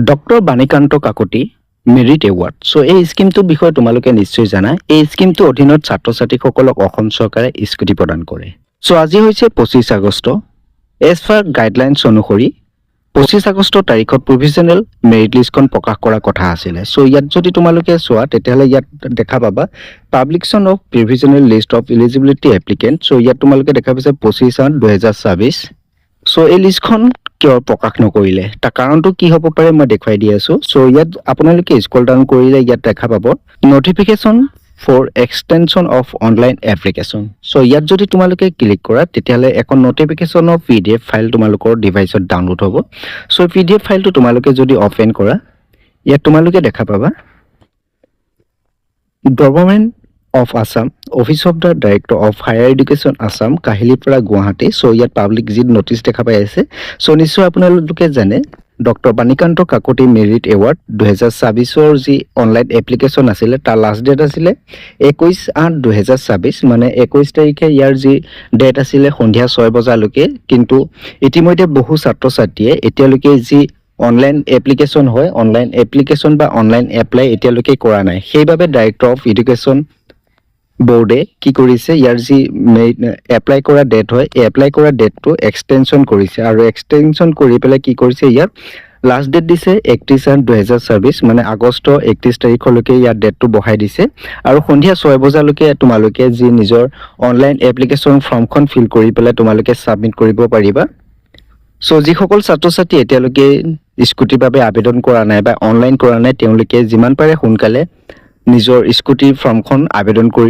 Doctor Banikanta Kakati merit award. So' এই স্কিমটোৰ বিষয়ে তোমালোকে নিশ্চয় জানা। এই স্কিমটোৰ অধীনত ছাত্ৰ ছাত্ৰীসকলক অসম চৰকাৰে স্কুটি প্ৰদান কৰে। চ' আজি হৈছে 25 আগষ্ট। এজ পাৰ গাইডলাইনছ অনুসৰি 25 আগষ্ট তাৰিখত প্ৰভিজনেল মেৰিট লিষ্টখন প্ৰকাশ কৰাৰ কথা আছিলে। চ' ইয়াত যদি তোমালোকে চোৱা তেতিয়াহ'লে ইয়াত দেখা পাবা publication of provisional list of eligibility applicant. So' ইয়াত তোমালোকে দেখা পাইছা 25/8/2024। চ' এই লিষ্টখন কিয় প্ৰকাশ নকৰিলে তাৰ কাৰণটো কি হ'ব পাৰে মই দেখুৱাই দি আছো। চ' ইয়াত আপোনালোকে স্ক্ৰল ডাউন কৰিলে ইয়াত দেখা পাব notification for extension of online application. So' ইয়াত যদি তোমালোকে ক্লিক কৰা তেতিয়াহ'লে এখন নটিফিকেশ্যনৰ PDF ফাইল তোমালোকৰ ডিভাইচত ডাউনলোড হ'ব। চ' PDF ফাইলটো তোমালোকে যদি অপেন কৰা ইয়াত তোমালোকে দেখা পাবা government of Assam, office of the director of higher education Assam, Kahilipara Guwahati. So' ইয়াত পাব্লিক যি নটিচ দেখা পাই আছে। চ' নিশ্চয় আপোনালোকে জানে doctor Banikanta Kakati merit award 2024 যি অনলাইন এপ্লিকেশ্যন আছিলে তাৰ লাষ্ট ডেট আছিলে 21/8/2024, মানে 21 তাৰিখে ইয়াৰ যি ডেট আছিলে সন্ধিয়া 6 বজালৈকে। কিন্তু ইতিমধ্যে বহু ছাত্ৰ ছাত্ৰীয়ে এতিয়ালৈকে যি অনলাইন এপ্লিকেশ্যন হয়, অনলাইন এপ্লিকেশ্যন বা অনলাইন এপ্লাই এতিয়ালৈকে কৰা নাই। সেইবাবে ডাইৰেক্টৰ অফ এডুকেশ্যন বোৰ্ডে কি কৰিছে, ইয়াৰ যি এপ্লাই কৰা ডেট হয় এই এপ্লাই কৰা ডেটটো এক্সটেনশ্যন কৰিছে আৰু এক্সটেনশ্যন কৰি পেলাই কি কৰিছে ইয়াৰ লাষ্ট ডেট দিছে 31/8/2024, মানে আগষ্ট 31 তাৰিখলৈকে ইয়াৰ ডেটটো বঢ়াই দিছে। আৰু সন্ধিয়া 6 বজালৈকে তোমালোকে যি নিজৰ অনলাইন এপ্লিকেশ্যন ফৰ্মখন ফিল কৰি পেলাই তোমালোকে ছাবমিট কৰিব পাৰিবা। চ' যিসকল ছাত্ৰ ছাত্ৰী এতিয়ালৈকে স্কুটিৰ বাবে আবেদন কৰা নাই বা অনলাইন কৰা নাই তেওঁলোকে যিমান পাৰে সোনকালে নিজৰ স্কুটিৰ ফৰ্মখন আবেদন কৰি